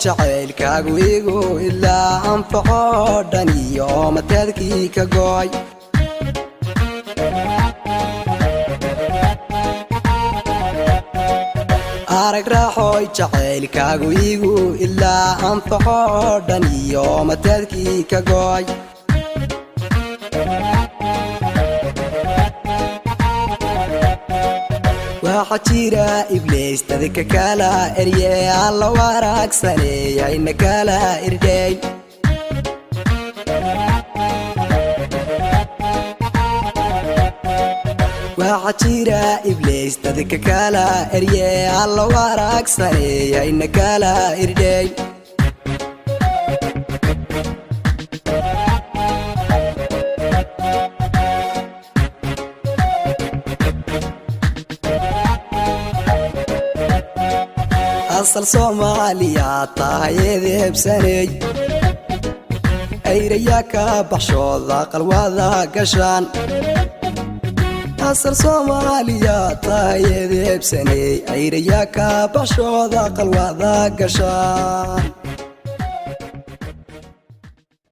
jacaylkaagu igu ilaa anfaco dhan iyo mateedkii ka gooy arag raaxoy jacaylkaagu igu ilaa anfaco dhan iyo mateedkii ka gooy waxa jira iblis dadka kala erye alla waraagsanayna kala irdey waxa jira iblis dadka kala erye alla waraagsanayna kala irdey asal Soomaaliya taayadeb sanay ayriya ka baxshooda qalwada gashan asal Soomaaliya taayadeb sanay ayriya ka baxshooda qalwada gashan